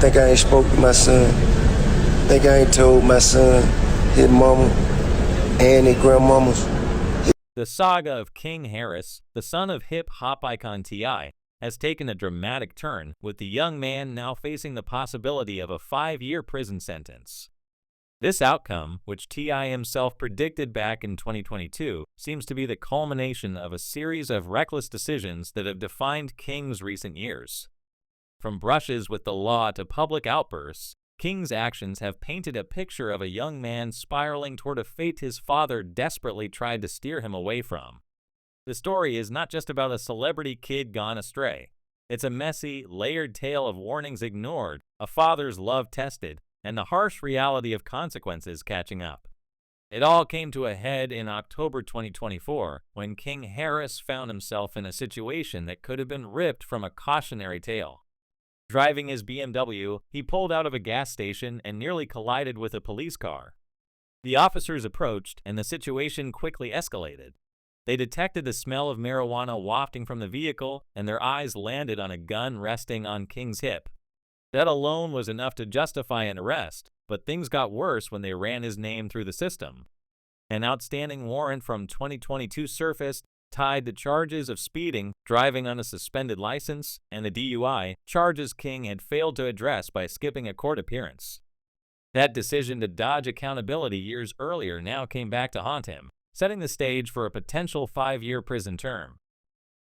Think I ain't spoke to my son. Think I ain't told my son, his mama, and his grandmamas. The saga of King Harris, the son of hip-hop icon T.I., has taken a dramatic turn, with the young man now facing the possibility of a 5-year prison sentence. This outcome, which T.I. himself predicted back in 2022, seems to be the culmination of a series of reckless decisions that have defined King's recent years. From brushes with the law to public outbursts, King's actions have painted a picture of a young man spiraling toward a fate his father desperately tried to steer him away from. The story is not just about a celebrity kid gone astray. It's a messy, layered tale of warnings ignored, a father's love tested, and the harsh reality of consequences catching up. It all came to a head in October 2024, when King Harris found himself in a situation that could have been ripped from a cautionary tale. Driving his BMW, he pulled out of a gas station and nearly collided with a police car. The officers approached, and the situation quickly escalated. They detected the smell of marijuana wafting from the vehicle, and their eyes landed on a gun resting on King's hip. That alone was enough to justify an arrest, but things got worse when they ran his name through the system. An outstanding warrant from 2022 surfaced, tied to charges of speeding, driving on a suspended license, and the DUI, charges King had failed to address by skipping a court appearance. That decision to dodge accountability years earlier now came back to haunt him, setting the stage for a potential 5-year prison term.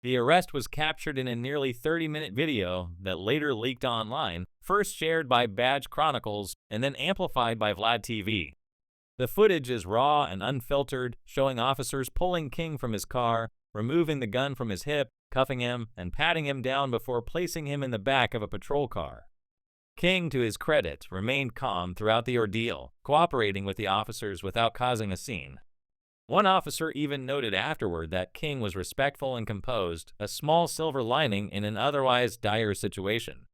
The arrest was captured in a nearly 30-minute video that later leaked online, first shared by Badge Chronicles and then amplified by Vlad TV. The footage is raw and unfiltered, showing officers pulling King from his car, removing the gun from his hip, cuffing him, and patting him down before placing him in the back of a patrol car. King, to his credit, remained calm throughout the ordeal, cooperating with the officers without causing a scene. One officer even noted afterward that King was respectful and composed, a small silver lining in an otherwise dire situation.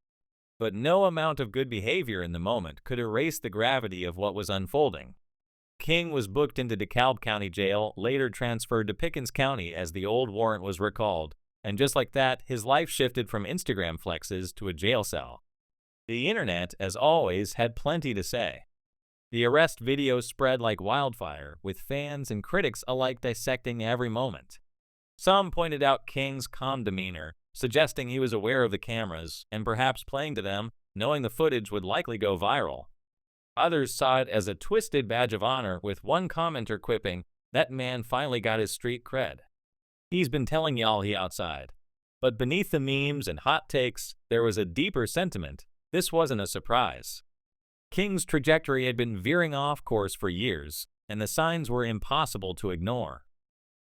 But no amount of good behavior in the moment could erase the gravity of what was unfolding. King was booked into DeKalb County Jail, later transferred to Pickens County as the old warrant was recalled, and just like that, his life shifted from Instagram flexes to a jail cell. The internet, as always, had plenty to say. The arrest video spread like wildfire, with fans and critics alike dissecting every moment. Some pointed out King's calm demeanor, suggesting he was aware of the cameras and perhaps playing to them, knowing the footage would likely go viral. Others saw it as a twisted badge of honor, with one commenter quipping, "That man finally got his street cred. He's been telling y'all he outside." But beneath the memes and hot takes, there was a deeper sentiment. This wasn't a surprise. King's trajectory had been veering off course for years, and the signs were impossible to ignore.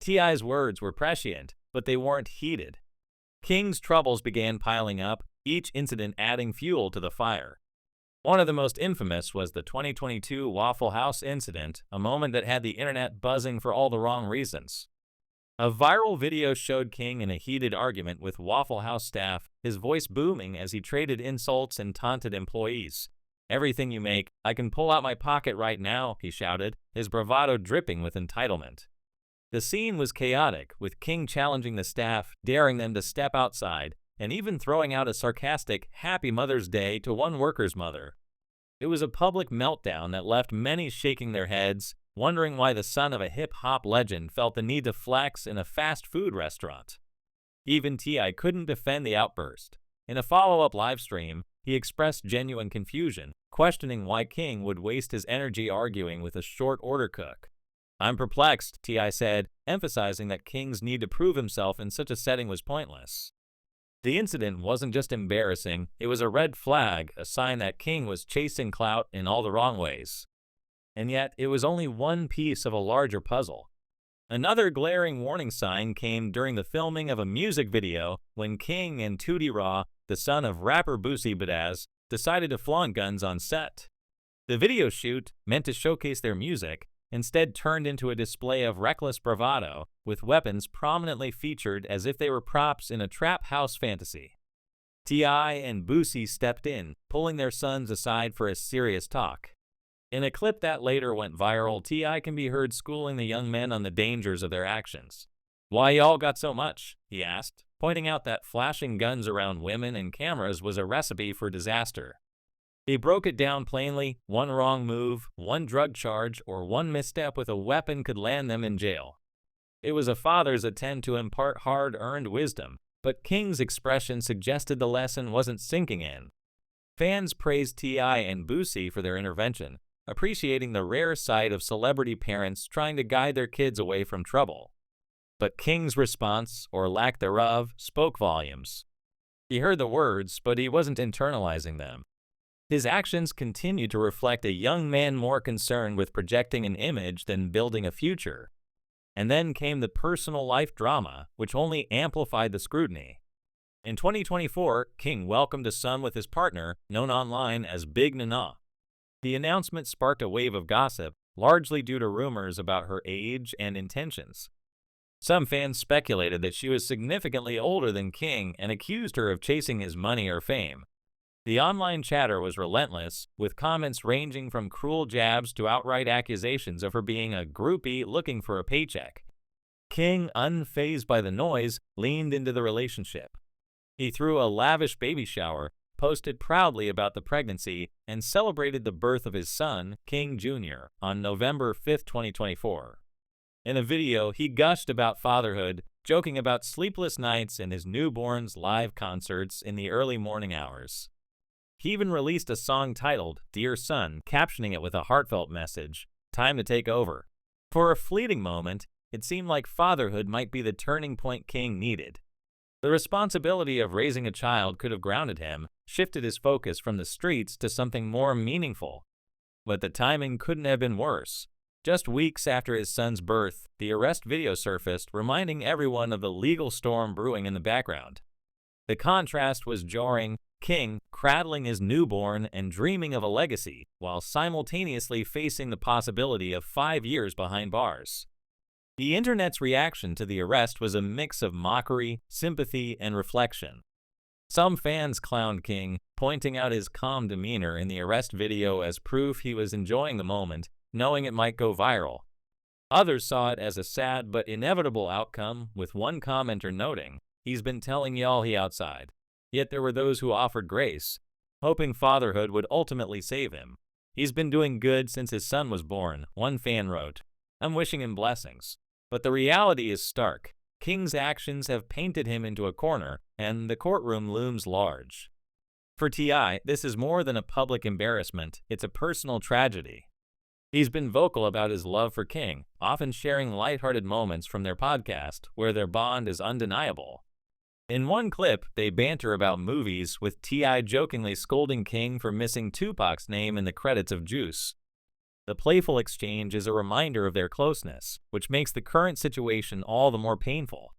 T.I.'s words were prescient, but they weren't heeded. King's troubles began piling up, each incident adding fuel to the fire. One of the most infamous was the 2022 Waffle House incident, a moment that had the internet buzzing for all the wrong reasons. A viral video showed King in a heated argument with Waffle House staff, his voice booming as he traded insults and taunted employees. "Everything you make, I can pull out my pocket right now," he shouted, his bravado dripping with entitlement. The scene was chaotic, with King challenging the staff, daring them to step outside, and even throwing out a sarcastic "Happy Mother's Day" to one worker's mother. It was a public meltdown that left many shaking their heads, wondering why the son of a hip-hop legend felt the need to flex in a fast food restaurant. Even T.I. couldn't defend the outburst. In a follow-up livestream, he expressed genuine confusion, questioning why King would waste his energy arguing with a short-order cook. "I'm perplexed," T.I. said, emphasizing that King's need to prove himself in such a setting was pointless. The incident wasn't just embarrassing, it was a red flag, a sign that King was chasing clout in all the wrong ways. And yet, it was only one piece of a larger puzzle. Another glaring warning sign came during the filming of a music video when King and Tootie Raw, the son of rapper Boosie Badazz, decided to flaunt guns on set. The video shoot, meant to showcase their music, instead turned into a display of reckless bravado, with weapons prominently featured as if they were props in a trap house fantasy. T.I. and Boosie stepped in, pulling their sons aside for a serious talk. In a clip that later went viral, T.I. can be heard schooling the young men on the dangers of their actions. "Why y'all got so much?" he asked, pointing out that flashing guns around women and cameras was a recipe for disaster. He broke it down plainly: one wrong move, one drug charge, or one misstep with a weapon could land them in jail. It was a father's attempt to impart hard-earned wisdom, but King's expression suggested the lesson wasn't sinking in. Fans praised T.I. and Boosie for their intervention, appreciating the rare sight of celebrity parents trying to guide their kids away from trouble. But King's response, or lack thereof, spoke volumes. He heard the words, but he wasn't internalizing them. His actions continued to reflect a young man more concerned with projecting an image than building a future. And then came the personal life drama, which only amplified the scrutiny. In 2024, King welcomed a son with his partner, known online as Big Nana. The announcement sparked a wave of gossip, largely due to rumors about her age and intentions. Some fans speculated that she was significantly older than King and accused her of chasing his money or fame. The online chatter was relentless, with comments ranging from cruel jabs to outright accusations of her being a groupie looking for a paycheck. King, unfazed by the noise, leaned into the relationship. He threw a lavish baby shower, posted proudly about the pregnancy, and celebrated the birth of his son, King Jr., on November 5, 2024. In a video, he gushed about fatherhood, joking about sleepless nights and his newborn's live concerts in the early morning hours. He even released a song titled Dear Son, captioning it with a heartfelt message: "Time to take over." For a fleeting moment, it seemed like fatherhood might be the turning point King needed. The responsibility of raising a child could have grounded him, shifted his focus from the streets to something more meaningful. But the timing couldn't have been worse. Just weeks after his son's birth, the arrest video surfaced, reminding everyone of the legal storm brewing in the background. The contrast was jarring: King cradling his newborn and dreaming of a legacy, while simultaneously facing the possibility of 5 years behind bars. The internet's reaction to the arrest was a mix of mockery, sympathy, and reflection. Some fans clowned King, pointing out his calm demeanor in the arrest video as proof he was enjoying the moment, knowing it might go viral. Others saw it as a sad but inevitable outcome, with one commenter noting, "He's been telling y'all he outside." Yet there were those who offered grace, hoping fatherhood would ultimately save him. "He's been doing good since his son was born," one fan wrote. "I'm wishing him blessings." But the reality is stark. King's actions have painted him into a corner, and the courtroom looms large. For T.I., this is more than a public embarrassment, it's a personal tragedy. He's been vocal about his love for King, often sharing lighthearted moments from their podcast, where their bond is undeniable. In one clip, they banter about movies, with T.I. jokingly scolding King for missing Tupac's name in the credits of Juice. The playful exchange is a reminder of their closeness, which makes the current situation all the more painful.